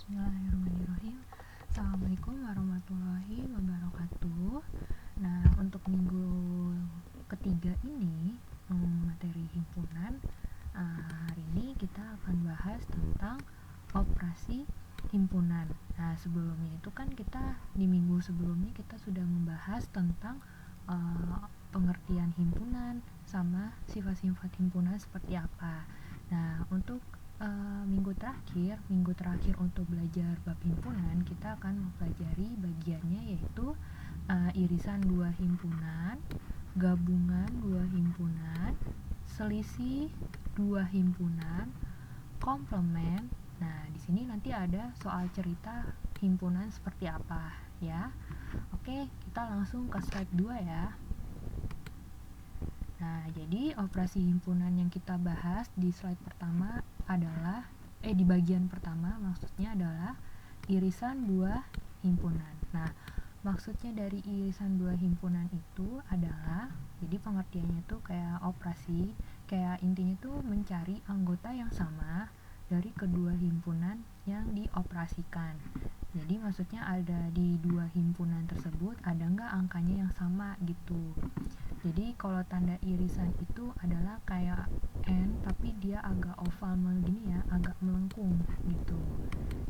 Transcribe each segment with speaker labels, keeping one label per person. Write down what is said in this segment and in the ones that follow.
Speaker 1: Bismillahirrahmanirrahim. Assalamualaikum warahmatullahi wabarakatuh. Nah, untuk minggu ketiga ini, materi himpunan, hari ini kita akan bahas tentang operasi himpunan. Nah, sebelumnya itu kan kita di minggu sebelumnya kita sudah membahas tentang pengertian himpunan sama sifat-sifat himpunan seperti apa. Nah, untuk minggu terakhir untuk belajar bab himpunan, kita akan mempelajari bagiannya yaitu irisan dua himpunan, gabungan dua himpunan, selisih dua himpunan, komplement. Nah, di sini nanti ada soal cerita himpunan seperti apa ya. Oke, kita langsung ke slide 2 ya. Nah, jadi operasi himpunan yang kita bahas di slide pertama adalah di bagian pertama maksudnya adalah irisan dua himpunan. Nah, maksudnya dari irisan dua himpunan itu adalah, jadi pengertiannya tuh kayak operasi, kayak intinya tuh mencari anggota yang sama dari kedua himpunan yang dioperasikan. Jadi maksudnya ada di dua himpunan tersebut ada nggak angkanya yang sama gitu. Jadi kalau tanda irisan itu adalah kayak N tapi dia agak oval begini ya, agak melengkung gitu.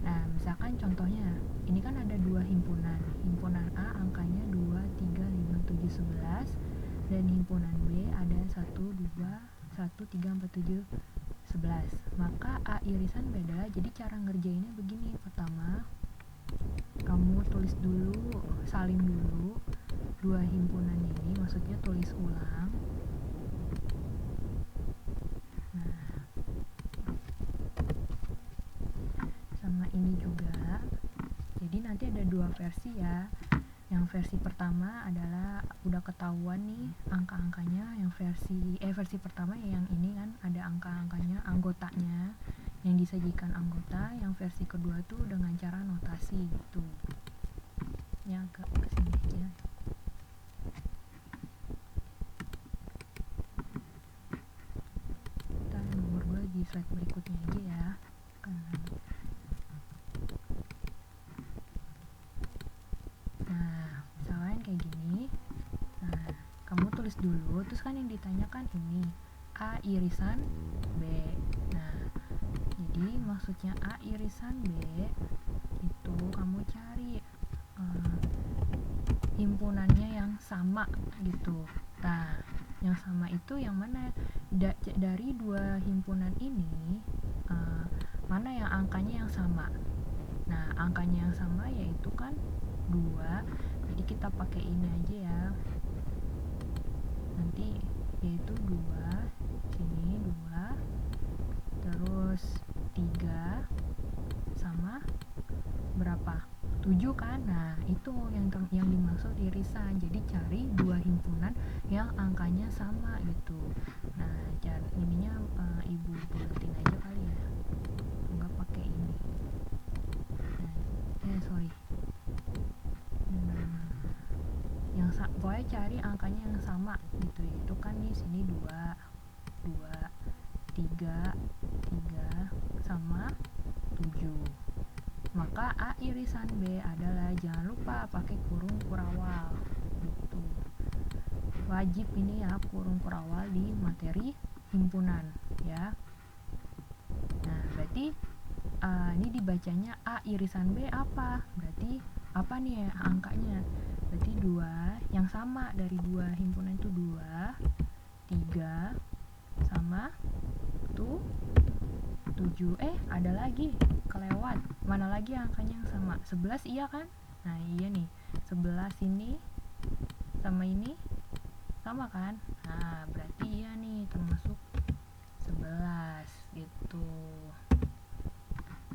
Speaker 1: Nah, misalkan contohnya, ini kan ada dua himpunan. Himpunan A angkanya 2, 3, 5, 7, 11 dan himpunan B ada 1, 2, 1, 3, 4, 7, 11. Maka A irisan B adalah, jadi cara ngerjainnya begini. Pertama, kamu tulis dulu, salin dulu dua himpunan ini, maksudnya tulis ulang. Nah, sama ini juga. Jadi nanti ada dua versi ya. Yang versi pertama adalah udah ketahuan nih angka-angkanya. Yang versi pertama ya, yang ini kan ada angka-angkanya, anggotanya yang disajikan anggota. Yang versi kedua tuh dengan cara notasi gitu. Ya, agak kesini aja. Kita nomor 2 di slide berikutnya aja ya. Nah, misalnya kayak gini. Nah, kamu tulis dulu, terus kan yang ditanyakan ini A irisan B. Nah, jadi maksudnya A irisan B itu kamu cari himpunannya yang sama gitu. Nah, yang sama itu yang mana? Dari dua himpunan ini mana yang angkanya yang sama? Nah, angkanya yang sama yaitu kan 2. Jadi kita pakai ini aja ya. Nanti yaitu 2, sini 2, terus 3 sama berapa? 7 kan? Nah, itu yang dimaksud irisan. Jadi cari dua himpunan yang angkanya sama gitu. Nah, ininya ibu buletin aja kali ya. Enggak pakai ini. Nah, sorry. Yang pokoknya cari angkanya yang sama gitu. Itu kan nih sini 2, 3 sama 7. Maka A irisan B adalah, jangan lupa pakai kurung kurawal gitu. Wajib ini ya, kurung kurawal di materi himpunan ya. Nah, berarti ini dibacanya A irisan B apa? Berarti apa nih ya angkanya? Berarti 2 yang sama dari dua himpunan itu 2, 3 sama tuh 7. Ada lagi kelewat. Mana lagi angkanya yang sama? 11 iya kan? Nah, iya nih. 11 ini sama ini sama kan? Nah, berarti iya nih termasuk 11 gitu.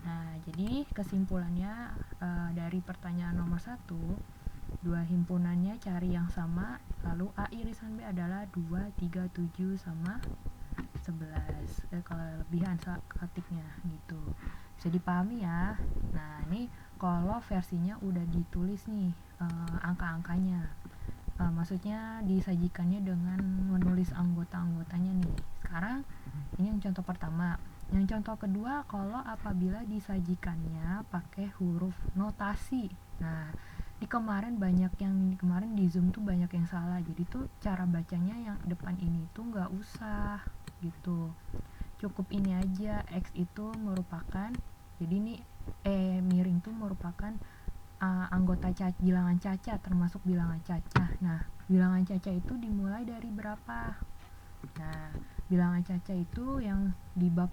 Speaker 1: Nah, jadi kesimpulannya dari pertanyaan nomor 1, dua himpunannya cari yang sama, lalu A irisan B adalah 2, 3, 7 sama 11. Kalau lebihan ketiknya gitu. Bisa dipahami ya. Nah, ini kalau versinya udah ditulis nih angka-angkanya. Maksudnya disajikannya dengan menulis anggota-anggotanya nih. Sekarang ini yang contoh pertama. Yang contoh kedua, kalau apabila disajikannya pakai huruf notasi. Nah, kemarin di Zoom tuh banyak yang salah. Jadi tuh cara bacanya yang depan ini tuh nggak usah gitu. Cukup ini aja, X itu merupakan, jadi ini miring tuh merupakan anggota bilangan caca, termasuk bilangan caca. Nah, bilangan caca itu dimulai dari berapa? Nah, bilangan caca itu yang di bab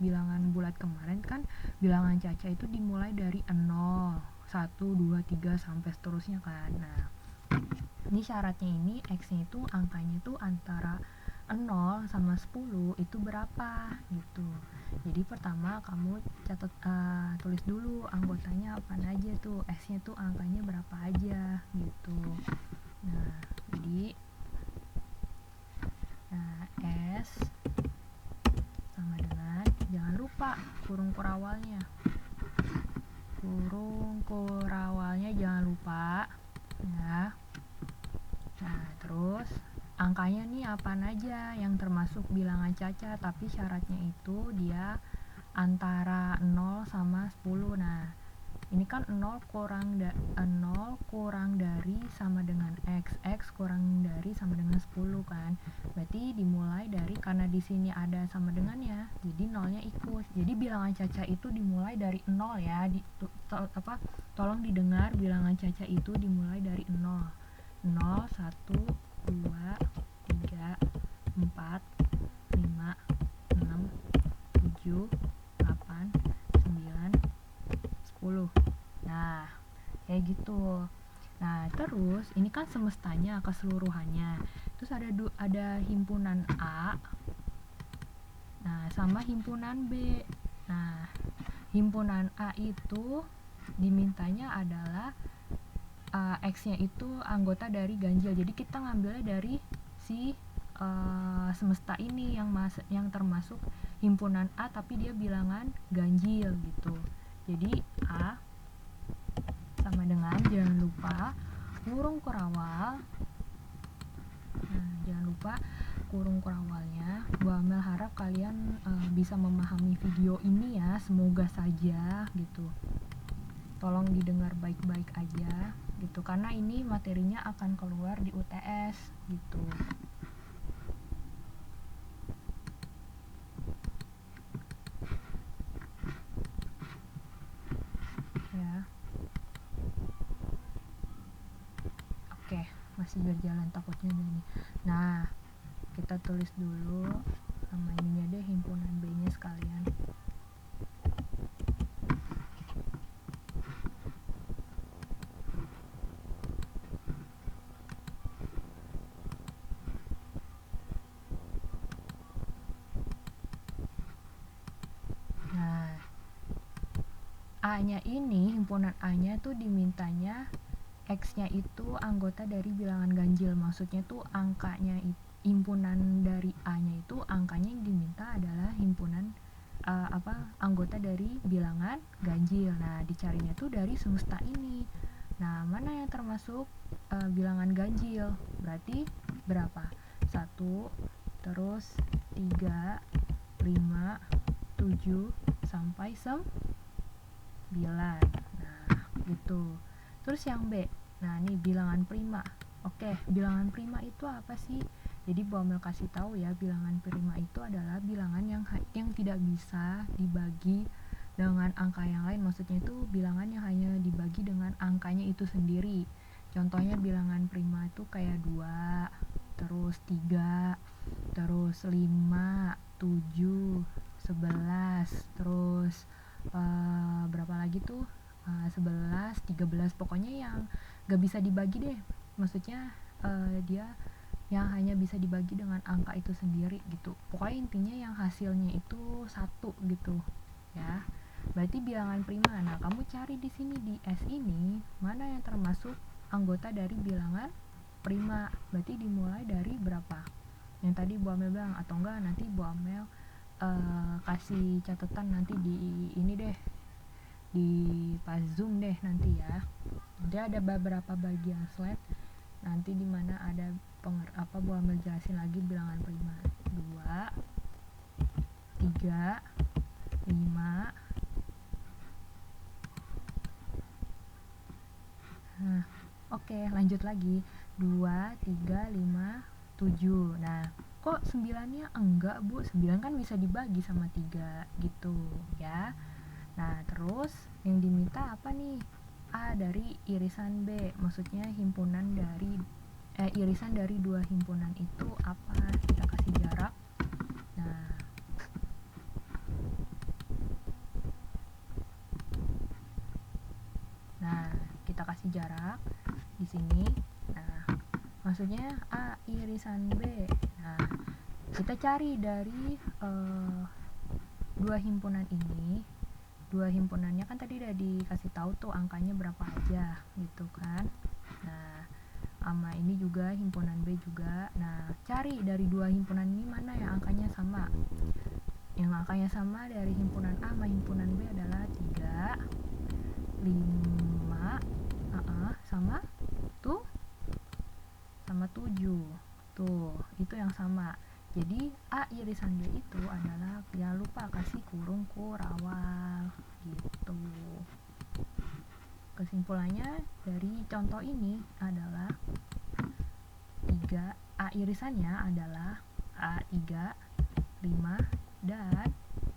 Speaker 1: bilangan bulat kemarin kan, bilangan caca itu dimulai dari 0, 1, 2, 3 sampai seterusnya kan. Nah, ini syaratnya ini X-nya itu angkanya itu antara 0 sama 10 itu berapa gitu. Jadi pertama kamu tulis dulu anggotanya apa aja tuh, X-nya tuh angkanya berapa aja gitu. Nah, jadi S sama dengan, jangan lupa kurung kurawalnya. Kurung kurawalnya jangan lupa ya. Nah, terus angkanya nih apaan aja yang termasuk bilangan caca, tapi syaratnya itu dia antara 0 sama 10. Nah, ini kan 0 kurang dari sama dengan X kurang dari sama dengan 10 kan. Berarti dimulai dari, karena di sini ada sama dengannya, jadi nolnya ikut. Jadi bilangan caca itu dimulai dari 0 ya. Tolong didengar, bilangan caca itu dimulai dari 0. 0, 1, 2, 3, 4, 5, 6, 7, 8, 9, 10. Nah, kayak gitu. Nah, terus ini kan semestanya keseluruhannya. Terus ada himpunan A. Nah, sama himpunan B. Nah, himpunan A itu dimintanya adalah X-nya itu anggota dari ganjil. Jadi kita ngambilnya dari si semesta ini yang termasuk himpunan A, tapi dia bilangan ganjil gitu. Jadi A sama dengan, jangan lupa kurung kurawal. Nah, jangan lupa kurung kurawalnya. Bu Amel harap kalian bisa memahami video ini ya, semoga saja gitu. Tolong didengar baik-baik aja gitu, karena ini materinya akan keluar di UTS gitu ya. Oke, masih berjalan takutnya ini. Nah, kita tulis dulu nama ininya deh, himpunan B nya sekalian. Nah, A-nya ini, himpunan A-nya tuh dimintanya X-nya itu anggota dari bilangan ganjil. Maksudnya tuh angkanya, himpunan dari A-nya itu angkanya yang diminta adalah himpunan anggota dari bilangan ganjil. Nah, dicarinya tuh dari semesta ini. Nah, mana yang termasuk bilangan ganjil? Berarti berapa? 1, terus 3, 5, 7, sampai 9. Nah, gitu. Terus yang B. Nah, ini bilangan prima. Oke, bilangan prima itu apa sih? Jadi Bu Amel kasih tahu ya, bilangan prima itu adalah bilangan yang tidak bisa dibagi dengan angka yang lain. Maksudnya itu bilangan yang hanya dibagi dengan angkanya itu sendiri. Contohnya bilangan prima itu kayak 2, terus 3, terus 5, 7, 11, terus berapa lagi tuh, 11, 13, pokoknya yang gak bisa dibagi deh. Maksudnya dia yang hanya bisa dibagi dengan angka itu sendiri gitu. Pokoknya intinya yang hasilnya itu 1 gitu ya. Berarti bilangan prima. Nah, kamu cari di sini di S ini mana yang termasuk anggota dari bilangan prima. Berarti dimulai dari berapa? Yang tadi Bu Amel bilang, atau enggak nanti Bu Amel kasih catatan nanti di ini deh, di pas Zoom deh nanti ya. Nanti ada beberapa bagian slide nanti dimana ada Bu Amel jelasin lagi bilangan prima. 2, 3, 5. Nah, oke, lanjut lagi. 2, 3, 5, 7. Nah, kok 9-nya enggak, Bu? 9 kan bisa dibagi sama 3 gitu ya. Nah, terus yang diminta apa nih? A dari irisan B, maksudnya himpunan dari irisan dari dua himpunan itu apa? Kita kasih jarak. Nah, kita kasih jarak di sini. Nah, maksudnya A irisan B. Nah, kita cari dari dua himpunan ini. Dua himpunannya kan tadi udah dikasih tahu tuh angkanya berapa aja gitu kan. Nah, sama ini juga himpunan B juga. Nah, cari dari dua himpunan ini mana yang angkanya sama. Yang angkanya sama dari himpunan A sama himpunan B adalah 3, 5, sama tuh sama 7. Tuh, itu yang sama. Jadi A irisan B itu adalah, jangan lupa kasih kurung kurawal gitu. Kesimpulannya dari contoh ini adalah 3, A irisannya adalah A3, 5, dan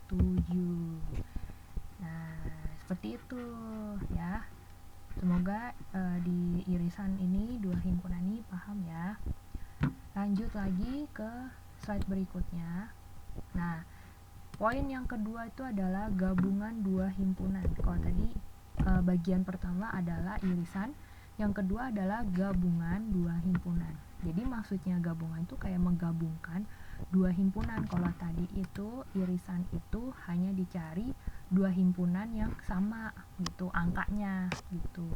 Speaker 1: 7. Nah, seperti itu ya. Semoga di irisan ini dua himpunan ini paham ya. Lanjut lagi ke slide berikutnya. Nah, poin yang kedua itu adalah gabungan dua himpunan. Kalau tadi bagian pertama adalah irisan, yang kedua adalah gabungan dua himpunan. Jadi maksudnya gabungan itu kayak menggabungkan dua himpunan. Kalau tadi itu irisan itu hanya dicari dua himpunan yang sama gitu angkanya gitu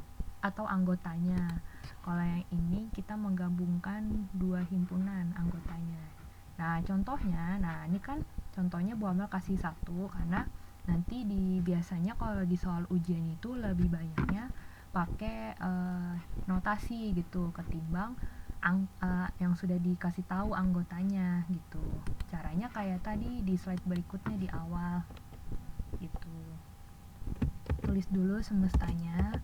Speaker 1: atau anggotanya. Kalau yang ini kita menggabungkan dua himpunan anggotanya. Nah, contohnya, nah ini kan contohnya Bu Amel kasih 1 karena nanti biasanya kalau di soal ujian itu lebih banyaknya pakai notasi gitu ketimbang yang sudah dikasih tahu anggotanya gitu. Caranya kayak tadi di slide berikutnya di awal gitu. Tulis dulu semestanya,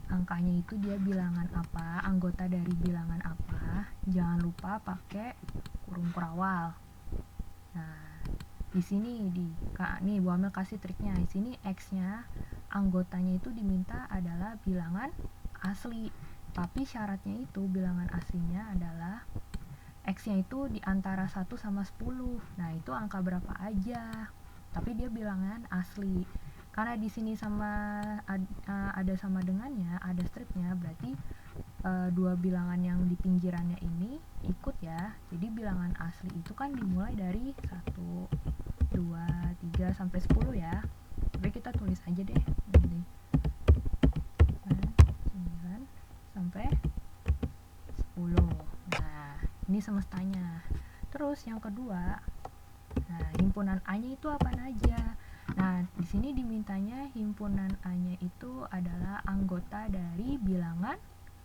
Speaker 1: angkanya itu dia bilangan apa, anggota dari bilangan apa. Jangan lupa pakai kurung kurawal. Nah, di sini nih Bu Amel kasih triknya. Di sini X-nya anggotanya itu diminta adalah bilangan asli. Tapi syaratnya itu bilangan aslinya adalah X-nya itu di antara 1 sama 10. Nah, itu angka berapa aja. Tapi dia bilangan asli. Karena di sini ada sama dengannya, ada stripnya, berarti dua bilangan yang di pinggirannya ini ikut ya. Jadi bilangan asli itu kan dimulai dari 1, 2, 3 sampai 10 ya. Tapi kita tulis aja deh. 9 sampai 10. Nah, ini semestanya. Terus yang kedua, nah himpunan A-nya itu apa aja? Nah, di sini dimintanya himpunan A-nya itu adalah anggota dari bilangan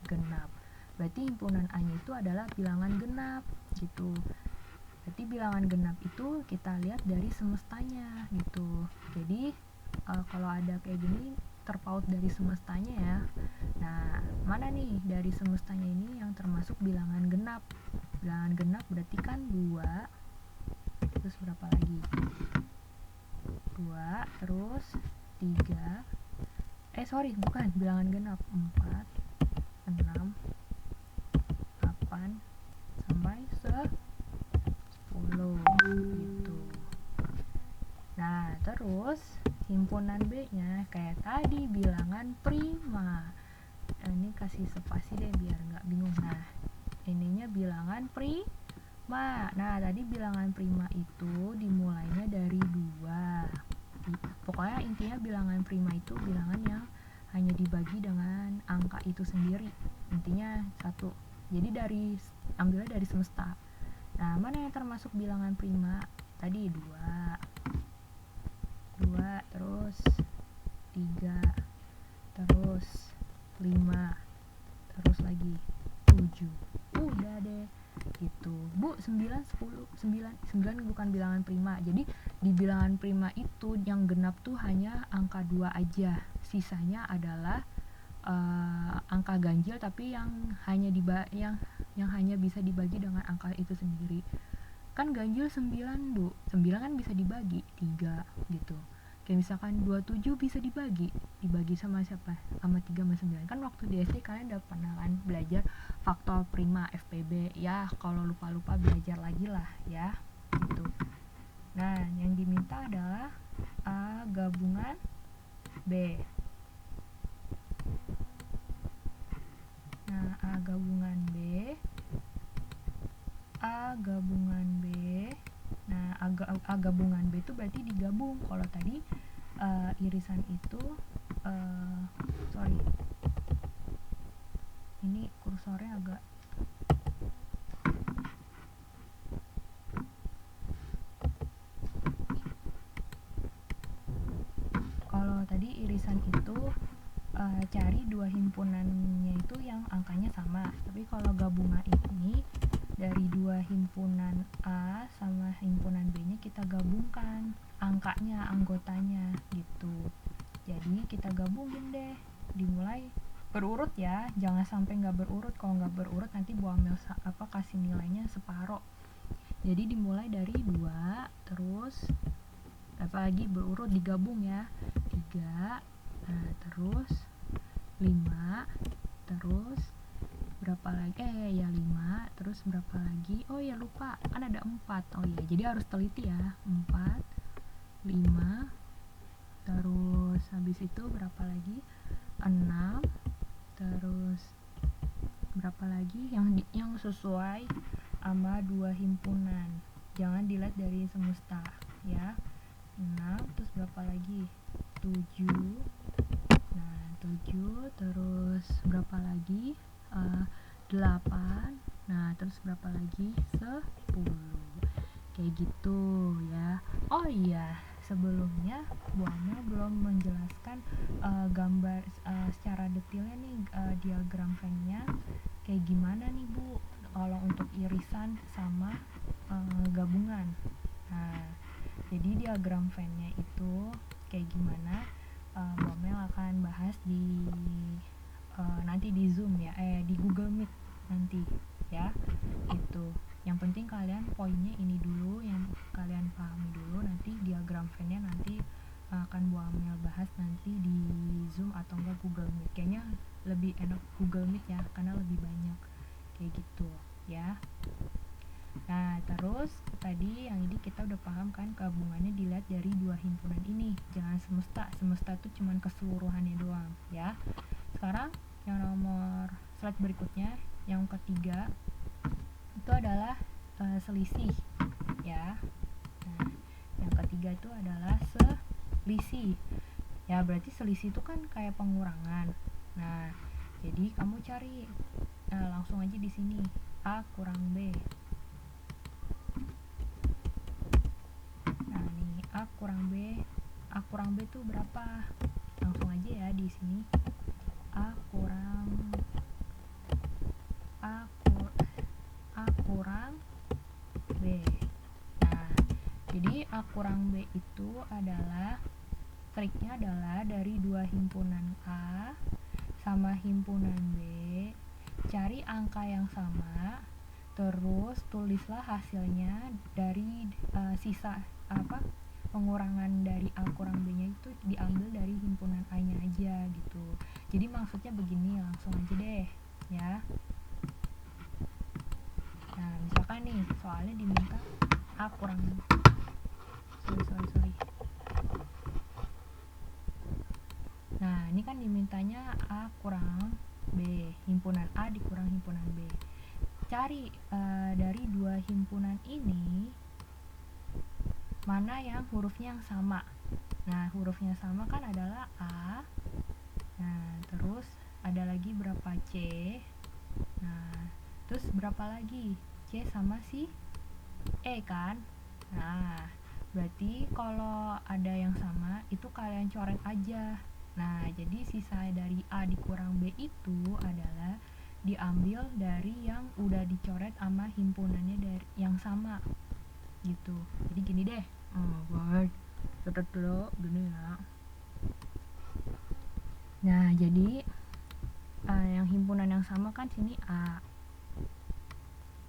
Speaker 1: genap. Berarti himpunan A-nya itu adalah bilangan genap gitu. Berarti bilangan genap itu kita lihat dari semestanya gitu. Jadi kalau ada kayak gini terpaut dari semestanya ya. Nah, mana nih dari semestanya ini yang termasuk bilangan genap? Bilangan genap berarti kan 2, terus berapa lagi? 2, terus 3, bukan bilangan genap, 4, 6, 8, sampai 10 gitu. Nah, terus himpunan B-nya kayak tadi bilangan prima. Ini kasih spasi deh biar nggak bingung. Nah, ininya bilangan prima. Nah, tadi bilangan prima itu dimulainya dari 2. Pokoknya intinya bilangan prima itu bilangan yang hanya dibagi dengan angka itu sendiri. Intinya 1. Jadi ambilnya dari semesta. Nah, mana yang termasuk bilangan prima? Tadi 2, terus 3, terus 5, terus lagi 7. Udah deh gitu. Bu, 9 bukan bilangan prima. Jadi di bilangan prima itu yang genap tuh hanya angka 2 aja, sisanya adalah angka ganjil tapi yang hanya yang hanya bisa dibagi dengan angka itu sendiri. Kan ganjil 9 kan bisa dibagi 3 gitu. Kayak misalkan 27 bisa dibagi sama siapa? Sama 3 sama 9. Kan waktu di SD kalian udah pernah kan belajar faktor prima FPB. Ya, kalau lupa-lupa belajar lagi lah ya. Gitu. Nah, yang diminta adalah A gabungan B. Nah, A gabungan B. Nah, A gabungan B itu berarti digabung. Kalau tadi irisan itu sorry, ini kursornya agak kalau tadi irisan itu cari dua himpunannya itu yang angkanya sama. Tapi kalau gabungan ini dari dua himpunan A sama himpunan B nya kita gabungkan angkanya, anggotanya gitu. Jadi kita gabungin deh, dimulai berurut ya, jangan sampai nggak berurut. Kalau nggak berurut nanti Bu Amel kasih nilainya separoh. Jadi dimulai dari 2, terus apalagi berurut digabung ya, 3, nah terus 5, terus berapa lagi, 5, terus berapa lagi, oh ya lupa, kan ada 4, oh iya, jadi harus teliti ya, 4, 5, terus habis itu berapa lagi, 6, terus berapa lagi yang sesuai sama dua himpunan, jangan dilihat dari semesta ya. 6, terus berapa lagi, 7, nah 7, terus berapa lagi, 8, nah terus berapa lagi, 10, kayak gitu ya. Oh iya, sebelumnya Bu Amel belum menjelaskan gambar secara detailnya nih, diagram Venn-nya kayak gimana nih Bu kalau untuk irisan sama gabungan. Nah, jadi diagram Venn-nya itu kayak gimana, Bu Amel akan bahas di nanti di Zoom ya, di Google Meet nanti ya. Itu yang penting kalian poinnya ini dulu yang kalian pahami dulu, nanti diagram Venn-nya nanti akan Bu Amel bahas nanti di Zoom atau enggak Google Meet. Kayaknya lebih enak Google Meet ya, karena lebih banyak kayak gitu ya. Nah, terus tadi yang ini kita udah paham kan, gabungannya dilihat dari dua himpunan ini, jangan semesta itu cuman keseluruhannya doang ya. Sekarang yang nomor slide berikutnya, yang ketiga itu adalah selisih ya. Nah, yang ketiga itu adalah selisih ya, berarti selisih itu kan kayak pengurangan. Nah, jadi kamu cari langsung aja di sini, A kurang B. Nah, nih A kurang B itu berapa? Langsung aja ya di sini. A kurang B. Nah, jadi A kurang B itu adalah triknya adalah dari dua himpunan A sama himpunan B, cari angka yang sama, terus tulislah hasilnya dari sisa pengurangan dari A kurang B nya itu diambil dari himpunan A nya aja gitu. Jadi maksudnya begini, langsung aja deh ya. Nah, misalkan nih soalnya diminta A kurang sorry. Nah, ini kan dimintanya A kurang B, himpunan A dikurang himpunan B. Cari dari dua himpunan ini mana yang hurufnya yang sama. Nah, hurufnya sama kan adalah A. Nah, terus ada lagi berapa C. Nah, terus berapa lagi C sama si E kan. Nah, berarti kalau ada yang sama itu kalian coret aja. Nah, jadi sisa dari A dikurang B itu adalah diambil dari yang udah dicoret sama himpunannya dari yang sama gitu. Jadi gini deh, Baik, catat dulu gini ya. Nah, jadi yang himpunan yang sama kan sini A.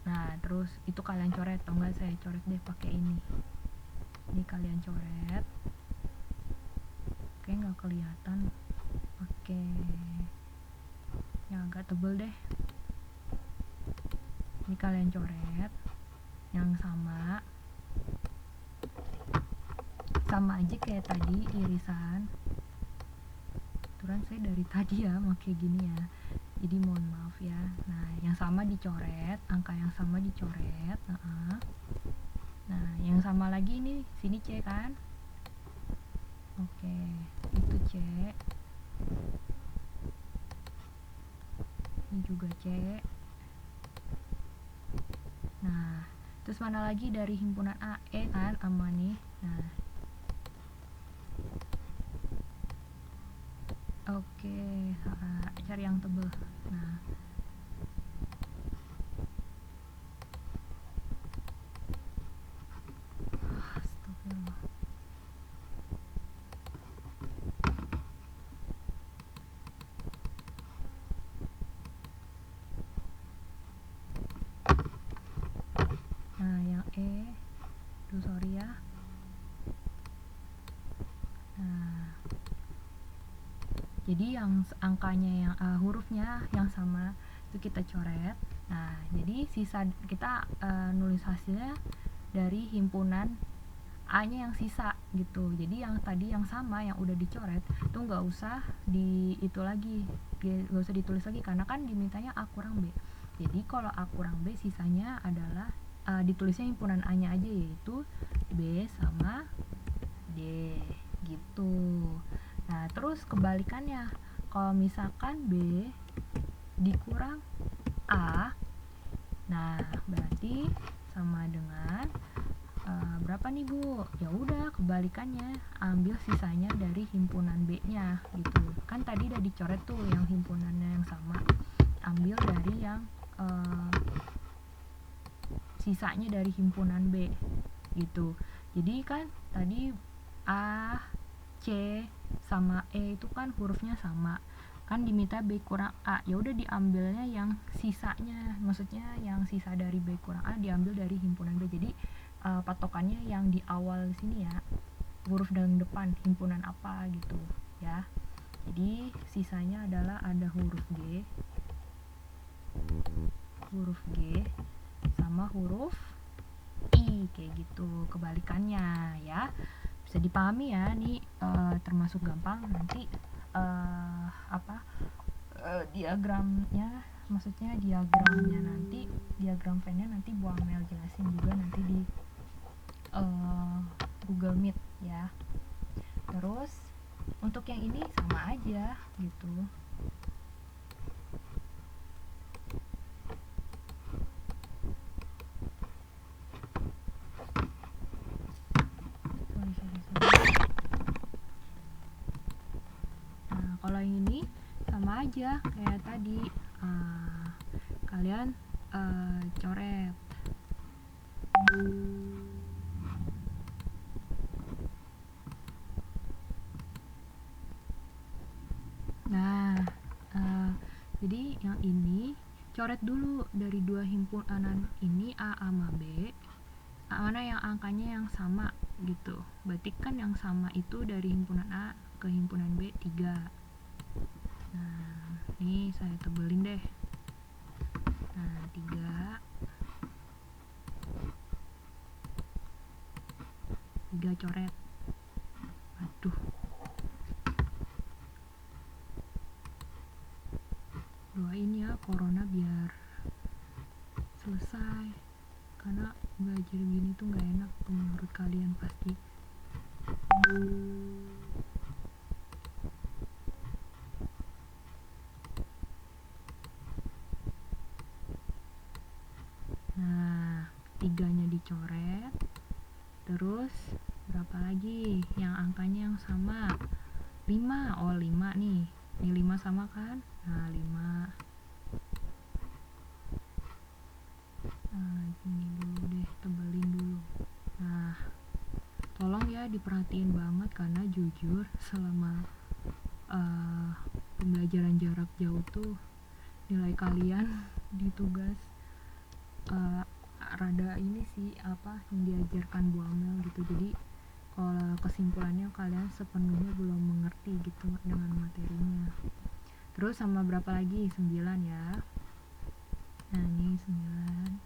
Speaker 1: Nah, terus itu kalian coret atau enggak saya coret deh pakai ini. Ini kalian coret. Oke, nggak kelihatan. Oke. Yang agak tebel deh. Ini kalian coret yang sama aja kayak tadi irisan. Aturan saya dari tadi ya pakai gini ya, jadi mohon maaf ya. Nah, yang sama dicoret, angka yang sama dicoret. Nah, yang sama lagi ini sini C kan. Oke, itu C, ini juga C. Nah, terus mana lagi dari himpunan A? E kan, sama nih. Nah, oke, cari yang tebel. Nah, astagfirullah. Nah, yang E, duh sorry ya. Nah, jadi yang angkanya yang hurufnya yang sama itu kita coret. Nah, jadi sisa kita nulis hasilnya dari himpunan A-nya yang sisa gitu. Jadi yang tadi yang sama yang udah dicoret itu nggak usah itu lagi, nggak usah ditulis lagi karena kan dimintanya A kurang B. Jadi kalau A kurang B sisanya adalah ditulisnya himpunan A-nya aja, yaitu B sama D gitu. Nah, terus kebalikannya, kalau misalkan B dikurang A, nah berarti sama dengan berapa nih Bu? Ya udah kebalikannya, ambil sisanya dari himpunan B-nya gitu. Kan tadi udah dicoret tuh yang himpunannya yang sama, ambil dari yang sisanya dari himpunan B gitu. Jadi kan tadi A, C sama E itu kan hurufnya sama, kan diminta B kurang A, ya udah diambilnya yang sisanya, maksudnya yang sisa dari B kurang A diambil dari himpunan B. Jadi patokannya yang di awal sini ya, huruf dan depan himpunan apa gitu ya. Jadi sisanya adalah ada huruf G sama huruf I, kayak gitu kebalikannya ya. Bisa dipahami ya, ini termasuk gampang. Nanti diagramnya, maksudnya diagramnya nanti, diagram Venn-nya nanti Bu Amel jelasin juga nanti di Google Meet ya. Terus untuk yang ini sama aja gitu. Nah, kalau yang ini sama aja kayak tadi, kalian coret. Nah, jadi yang ini coret dulu dari dua himpunan ini A sama B, mana yang angkanya yang sama gitu. Berarti kan yang sama itu dari himpunan A ke himpunan B 3. Nah, ini saya tebelin deh. Nah, 3 coret. Aduh, doain ya corona biar selesai, karena belajar gini tuh nggak enak tuh menurut kalian pasti. Nah, 3-nya dicoret. Terus berapa lagi yang angkanya yang sama? 5. Oh, 5 nih. Ini 5 sama kan? Nah, 5. Nah, ini dulu deh, tebelin dulu. Nah, ya diperhatiin banget, karena jujur selama pembelajaran jarak jauh tuh nilai kalian di tugas rada ini sih apa yang diajarkan Bu Amel gitu. Jadi kalau kesimpulannya kalian sepenuhnya belum mengerti gitu dengan materinya. Terus sama berapa lagi? 9 ya. Nah ini 9.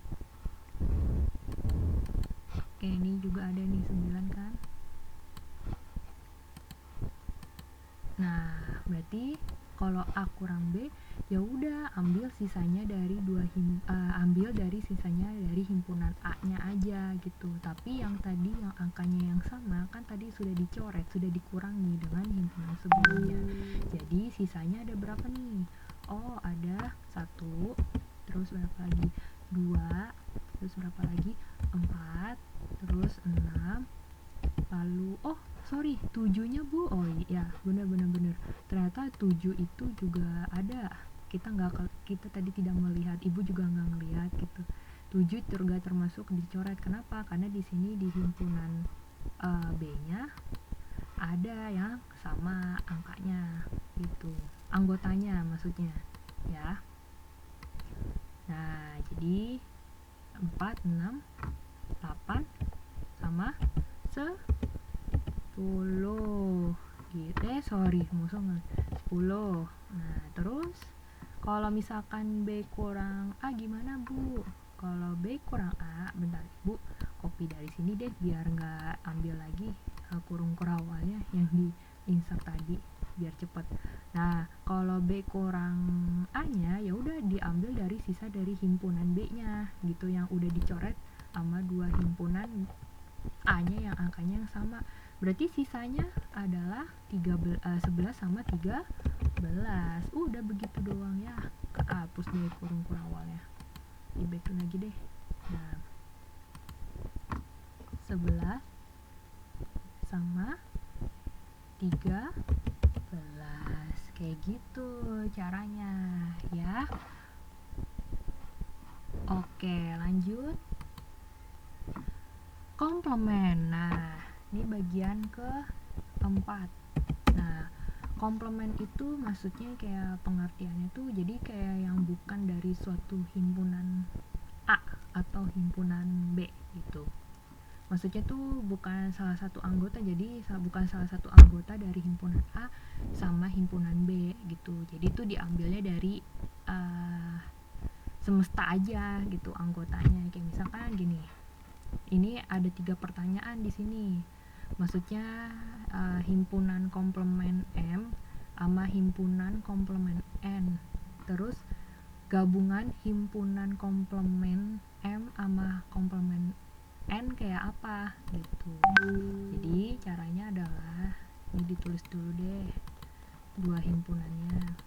Speaker 1: Oke, ini juga ada nih 9 kan. Nah berarti kalau A kurang B, ya udah ambil sisanya dari ambil dari sisanya dari himpunan A-nya aja gitu. Tapi yang tadi yang angkanya yang sama kan tadi sudah dicoret, sudah dikurangi dengan himpunan sebelumnya. Jadi sisanya ada berapa nih? Oh, ada 1, terus berapa lagi? 2, terus berapa lagi? 4, terus 6, lalu 7-nya Bu. Oh iya, benar, ternyata 7 itu juga ada. Kita tadi tidak melihat, ibu juga nggak ngelihat gitu. 7 juga termasuk dicoret. Kenapa? Karena di sini di himpunan B-nya ada yang sama angkanya gitu, anggotanya maksudnya ya. Nah jadi 4, 6, 8 sama 10 gitu. 10. Nah terus kalau misalkan B kurang A gimana Bu? Kalau B kurang A, bentar Bu, copy dari sini deh biar nggak ambil lagi kurung kerawalnya yang di insert tadi biar cepet. Nah kalau B kurang A nya ya udah diambil dari sisa dari himpunan B nya gitu, yang udah dicoret sama 2 himpunan A nya yang angkanya yang sama. Berarti sisanya adalah 11 sama 13. Udah begitu doang ya. Hapus deh kurung awalnya. Di back lagi deh. Nah, 11 sama 13. Kayak gitu caranya ya. Oke, lanjut. Komplement. Nah, ini bagian keempat. Nah, komplement itu maksudnya kayak pengertiannya tuh jadi kayak yang bukan dari suatu himpunan A atau himpunan B gitu. Maksudnya tuh bukan salah satu anggota, jadi bukan salah satu anggota dari himpunan A sama himpunan B gitu. Jadi tuh diambilnya dari semesta aja gitu anggotanya. Kayak misalkan gini. Ini ada 3 pertanyaan di sini. Maksudnya himpunan komplement M sama himpunan komplement N. Terus gabungan himpunan komplement M sama komplement N kayak apa gitu. Jadi caranya adalah ini ditulis dulu deh 2 himpunannya.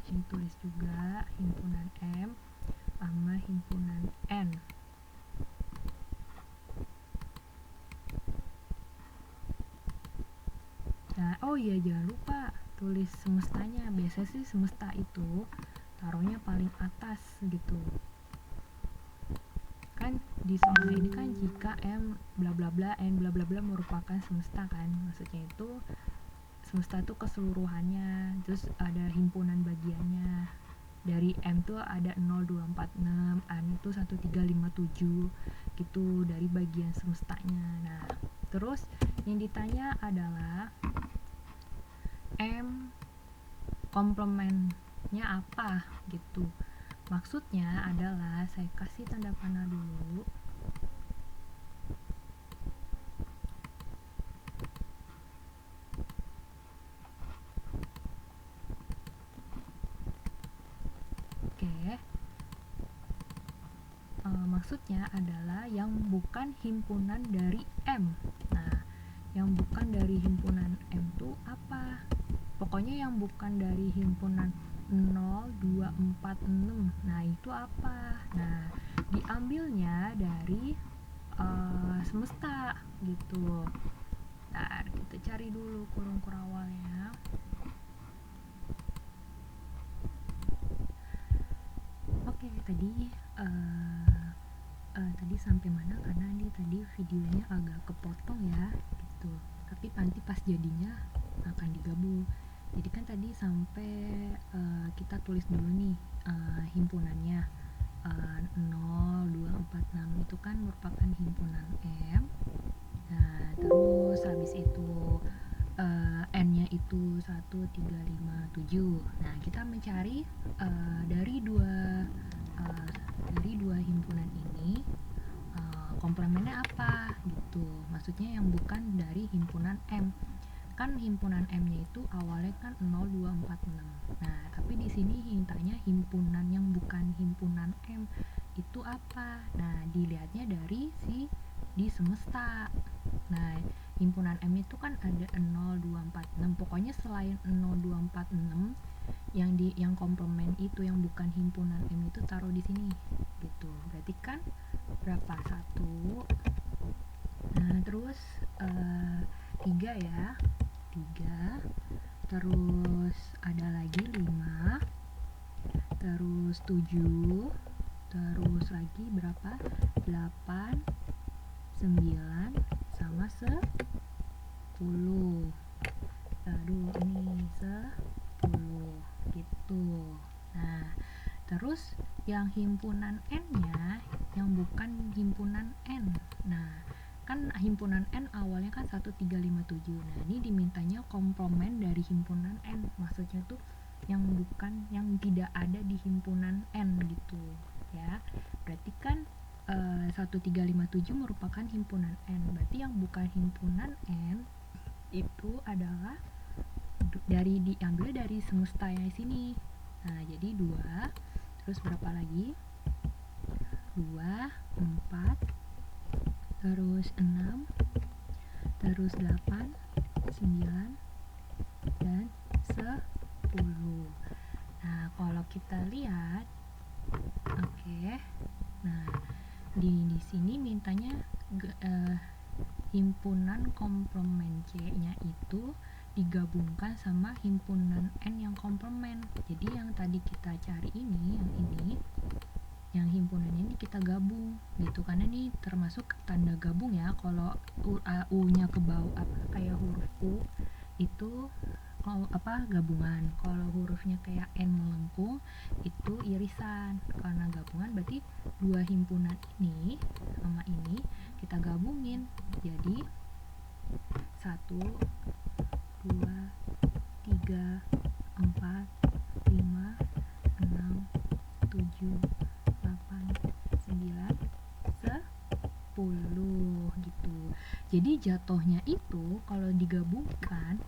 Speaker 1: Ini tulis juga himpunan M sama himpunan N. Nah, oh iya jangan lupa tulis semestanya. Biasanya sih semesta itu taruhnya paling atas gitu. Kan di soal ini kan jika M bla bla bla N bla bla bla merupakan semesta kan. Maksudnya itu semesta itu keseluruhannya, terus ada himpunan bagiannya. Dari M tuh ada 0, 2, 4, 6, N itu 1, 3, 5, 7 gitu dari bagian semestanya. Nah terus yang ditanya adalah M komplementnya apa gitu. Maksudnya adalah saya kasih tanda panah dulu. Maksudnya adalah yang bukan himpunan dari M. Nah, yang bukan dari himpunan M itu apa? Pokoknya yang bukan dari himpunan 0, 2, 4, 6. Nah, itu apa? Nah, diambilnya dari semesta gitu. Bentar, kita cari dulu kurung kurawalnya. Oke, tadi sampai mana, karena ini tadi videonya agak kepotong ya gitu, tapi nanti pas jadinya akan digabung. Jadi kan tadi sampai kita tulis dulu nih himpunannya 0, 2, 4, 6 itu kan merupakan himpunan M. Nah terus habis itu N nya itu 1, 3, 5, 7. Nah kita mencari dari dua himpunan ini komplemennya apa gitu, maksudnya yang bukan dari himpunan M. Kan himpunan M-nya itu awalnya kan 0, 2, 4, 6. Nah, tapi di sini mintanya himpunan yang bukan himpunan M itu apa? Nah, dilihatnya dari di semesta. Nah, himpunan M itu kan ada 0, 2, 4, 6. Pokoknya selain 0, 2, 4, 6 yang komplement itu yang bukan himpunan M itu taruh di sini gitu. Berarti kan berapa? 1. Nah, terus 3 ya. 3. Terus ada lagi 5. Terus 7. Terus lagi berapa? 8, 9 sama 10. Aduh, ini 10 gitu. Nah, terus yang himpunan N-nya yang bukan himpunan N. Nah, kan himpunan N awalnya kan 1, 3, 5, 7. Nah, ini dimintanya komplement dari himpunan N. Maksudnya tuh yang bukan, yang tidak ada di himpunan N gitu ya. Berarti kan 1, 3, 5, 7 merupakan himpunan N. Berarti yang bukan himpunan N itu adalah diambil dari semesta yang sini. Nah, jadi 2. Terus berapa lagi? 2, 4, terus 6, terus 8, 9, dan 10. Nah, kalau kita lihat, oke. Nah, di sini mintanya himpunan komplement C-nya itu digabungkan sama himpunan N yang komplement. Jadi yang tadi kita cari ini, yang himpunan ini kita gabung gitu, karena ini termasuk tanda gabung ya. Kalau U-nya ke bawah kayak huruf U itu gabungan. Kalau hurufnya kayak N melengkung itu irisan. Karena gabungan berarti dua himpunan ini sama ini kita gabungin jadi 1, 2, 3, 4, 5, 6, 7, 8, 9, 10 gitu. Jadi jatuhnya itu kalau digabungkan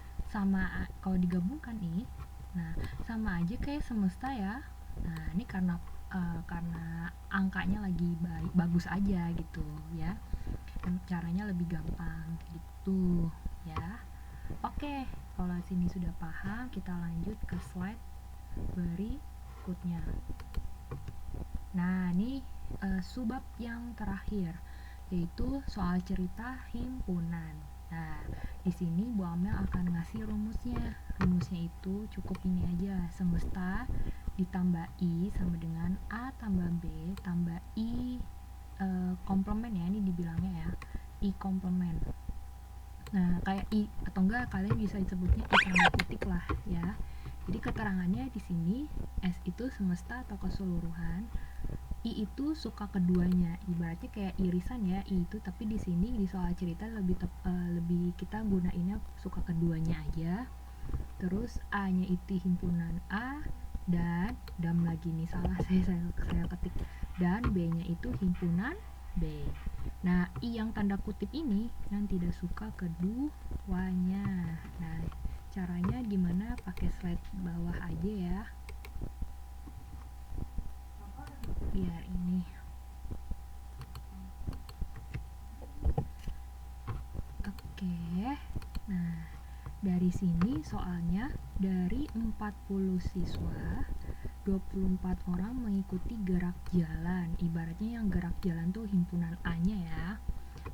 Speaker 1: nih, nah sama aja kayak semesta ya. Nah, ini karena angkanya lagi bagus aja gitu ya. Caranya lebih gampang gitu ya. Oke, kalau sini sudah paham, kita lanjut ke slide berikutnya. Nah, ini subbab yang terakhir, yaitu soal cerita himpunan. Nah, di sini Bu Amel akan ngasih rumusnya. Rumusnya itu cukup ini aja, semesta ditambah I sama dengan A tambah B tambah I komplement ya, ini dibilangnya ya, I komplement. Nah, kayak I atau enggak kalian bisa disebutnya I tanda kutip lah ya. Jadi keterangannya di sini S itu semesta atau keseluruhan, I itu suka keduanya, ibaratnya kayak irisan ya I itu, tapi di sini di soal cerita lebih kita gunainnya suka keduanya aja. Terus A-nya itu himpunan A, dan lagi nih salah saya ketik, dan B-nya itu himpunan B. Nah, I yang tanda kutip ini yang tidak suka keduanya. Nah, caranya gimana? Pakai slide bawah aja ya. Biar ini. Oke. Nah, dari sini soalnya dari 40 siswa 24 orang mengikuti gerak jalan. Ibaratnya yang gerak jalan tuh himpunan A-nya ya.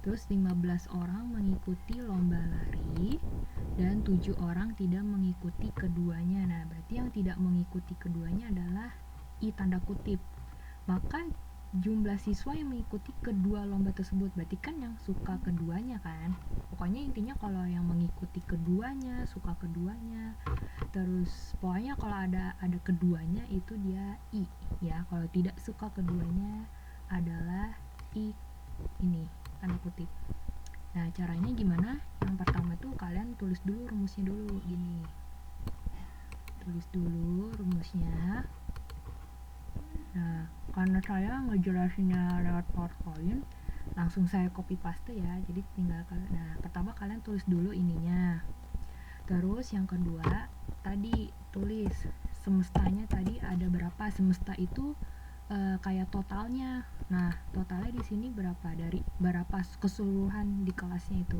Speaker 1: Terus 15 orang mengikuti lomba lari dan 7 orang tidak mengikuti keduanya. Nah, berarti yang tidak mengikuti keduanya adalah I tanda kutip. Maka jumlah siswa yang mengikuti kedua lomba tersebut berarti kan yang suka keduanya kan. Pokoknya intinya kalau yang mengikuti keduanya, suka keduanya, terus pokoknya kalau ada keduanya itu dia I ya. Kalau tidak suka keduanya adalah I ini tanda kutip. Nah, caranya gimana? Yang pertama tuh kalian tulis dulu rumusnya dulu gini. Tulis dulu rumusnya. Nah, karena saya ngejelasinnya lewat PowerPoint, langsung saya copy paste ya. Jadi tinggal pertama kalian tulis dulu ininya. Terus yang kedua, tadi tulis semestanya tadi ada berapa. Semesta itu kayak totalnya. Nah, totalnya di sini berapa, dari berapa keseluruhan di kelasnya itu,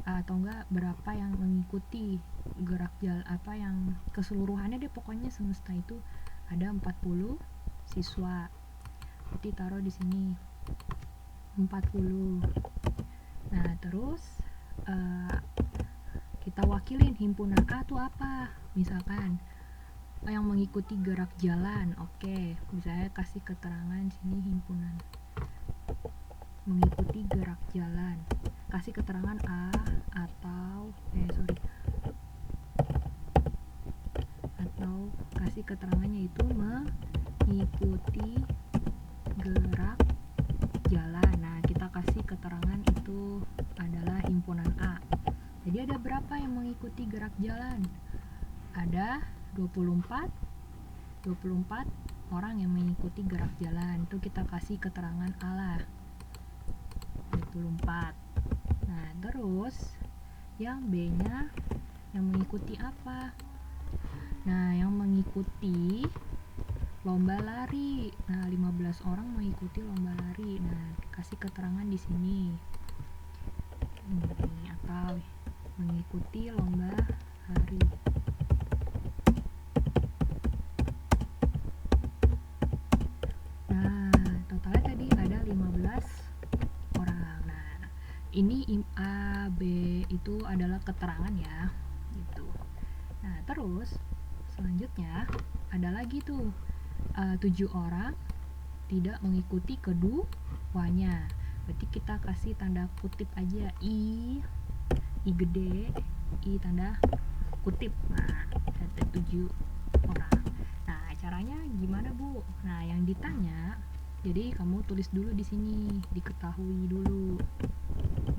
Speaker 1: atau enggak berapa yang mengikuti gerak jalan yang keseluruhannya deh. Pokoknya semesta itu ada 40 siswa. Jadi taruh di sini 40. Nah, terus kita wakilin himpunan A tuh apa? Misalkan yang mengikuti gerak jalan. Oke, misalnya kasih keterangan sini himpunan mengikuti gerak jalan. Kasih keterangan A atau kasih keterangannya itu mengikuti gerak jalan. Nah, kita kasih keterangan itu adalah himpunan A. Jadi ada berapa yang mengikuti gerak jalan? Ada 24 orang yang mengikuti gerak jalan. Itu kita kasih keterangan A lah, 24. Nah, terus yang B nya yang mengikuti apa? Nah, yang mengikuti lomba lari. Nah, 15 orang mengikuti lomba lari. Nah, kasih keterangan di sini. Ini atau mengikuti lomba lari. Nah, totalnya tadi ada 15 orang. Nah, ini A, B itu adalah keterangan ya, gitu. Nah, terus selanjutnya ada lagi tuh 7 orang tidak mengikuti keduanya. Berarti kita kasih tanda kutip aja, I gede, I tanda kutip. Nah, ada 7 orang. Nah, caranya gimana, Bu? Nah, yang ditanya, jadi kamu tulis dulu di sini, diketahui dulu.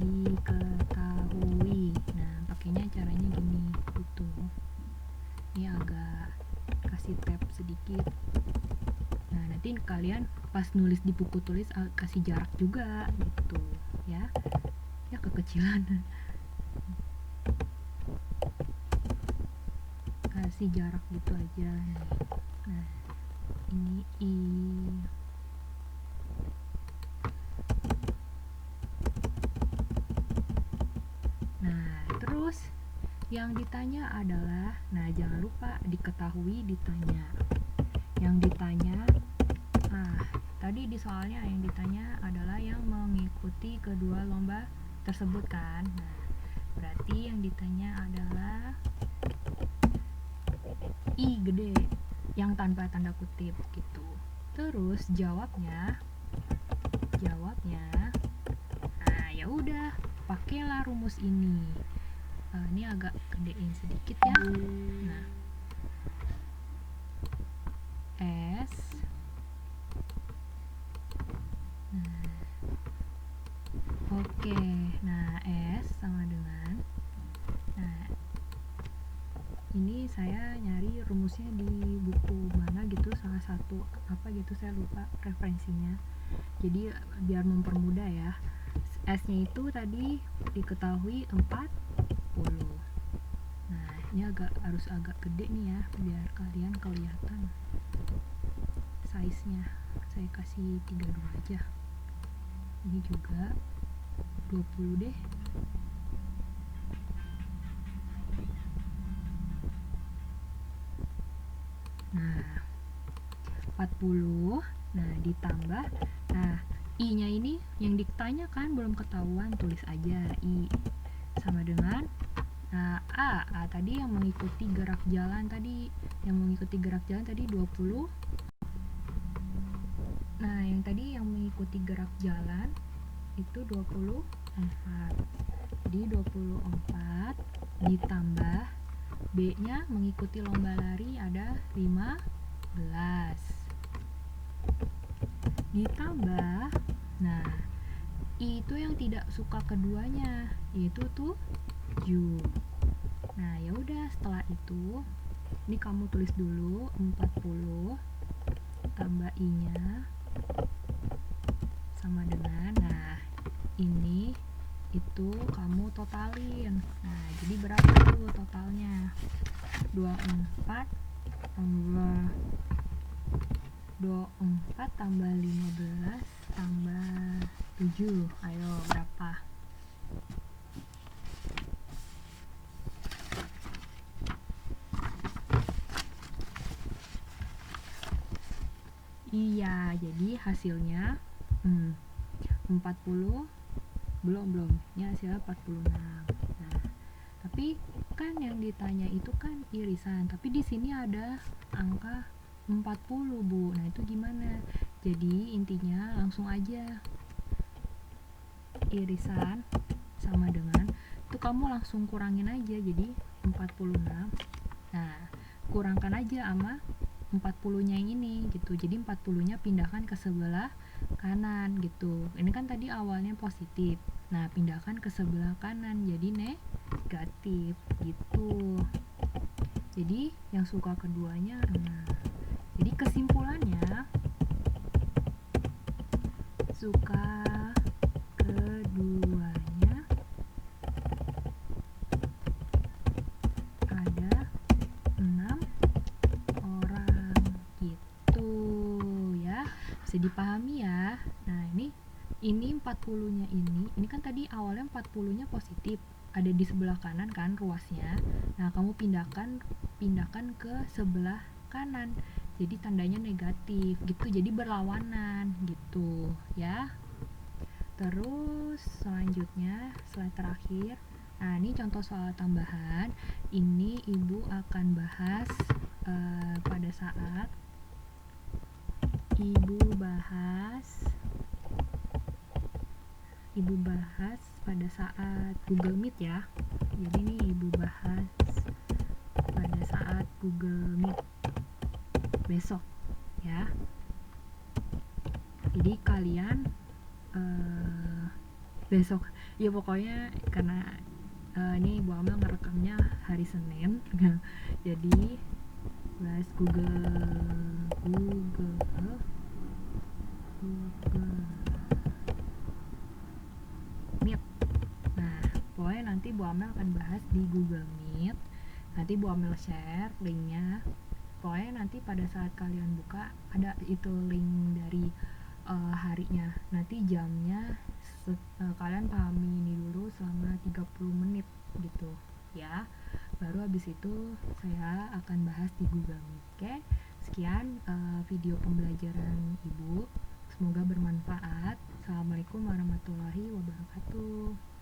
Speaker 1: Diketahui. Nah, pakainya caranya gini, gitu. Ini agak kasih tab sedikit. Nah, nanti kalian pas nulis di buku tulis kasih jarak juga gitu ya. Ya kekecilan. Kasih jarak gitu aja. Nah, ini I. Nah, terus yang ditanya adalah, nah jangan lupa diketahui ditanya. Yang ditanya, tadi di soalnya yang ditanya adalah yang mengikuti kedua lomba tersebut kan. Nah, berarti yang ditanya adalah I gede yang tanpa tanda kutip gitu. Terus jawabnya nah ya udah, pakailah rumus ini. Ini agak gedein sedikit ya. Nah, S oke. Nah, S sama dengan, nah ini saya nyari rumusnya di buku mana gitu, salah satu apa gitu, saya lupa referensinya. Jadi biar mempermudah ya, S-nya itu tadi diketahui 40. Nah, ini harus agak gede nih ya, biar kalian kelihatan size-nya. Saya kasih 32 aja. Ini juga 20 deh. Nah, 40. Nah, ditambah. Nah, I-nya ini yang ditanyakan belum ketahuan, tulis aja I sama dengan A tadi yang mengikuti gerak jalan tadi, 20. Nah, yang tadi yang mengikuti gerak jalan itu 24. Jadi 24 ditambah B-nya mengikuti lomba lari ada 15. Ditambah, nah, I itu yang tidak suka keduanya, yaitu 7. Nah, ya udah, setelah itu ini kamu tulis dulu 40 tambah I-nya sama dengan, nah, ini itu kamu totalin. Nah, jadi berapa tuh totalnya? 24 tambah 15 tambah 7. Ayo, berapa? Iya, jadi hasilnya 40 belum ya, hasilnya 46. Nah, tapi kan yang ditanya itu kan irisan, tapi di sini ada angka 40, Bu. Nah, itu gimana? Jadi intinya langsung aja irisan sama dengan itu kamu langsung kurangin aja, jadi 46. Nah, kurangkan aja sama 40-nya yang ini gitu. Jadi 40-nya pindahkan ke sebelah kanan gitu. Ini kan tadi awalnya positif. Nah, pindahkan ke sebelah kanan jadi negatif gitu. Jadi yang suka keduanya. Nah, jadi kesimpulannya suka keduanya ada 6 orang gitu ya, bisa dipahami ya. Nah, ini 40-nya ini kan tadi awalnya 40-nya positif, ada di sebelah kanan kan ruasnya. Nah, kamu pindahkan ke sebelah kanan, jadi tandanya negatif gitu, jadi berlawanan gitu ya. Terus selanjutnya slide terakhir. Nah, ini contoh soal tambahan. Ini Ibu akan bahas pada saat Ibu bahas pada saat Google Meet ya. Jadi ini Ibu bahas pada saat Google Meet besok ya. Jadi kalian besok ya, pokoknya karena ini Bu Amel ngerekamnya hari Senin jadi bahas Google Meet. Nah, pokoknya nanti Bu Amel akan bahas di Google Meet. Nanti Bu Amel share linknya. Pokoknya nanti pada saat kalian buka ada itu link dari harinya. Nanti jamnya kalian pahami ini dulu selama 30 menit gitu ya. Baru habis itu saya akan bahas di Google Meet. Oke, sekian video pembelajaran Ibu. Semoga bermanfaat. Assalamualaikum warahmatullahi wabarakatuh.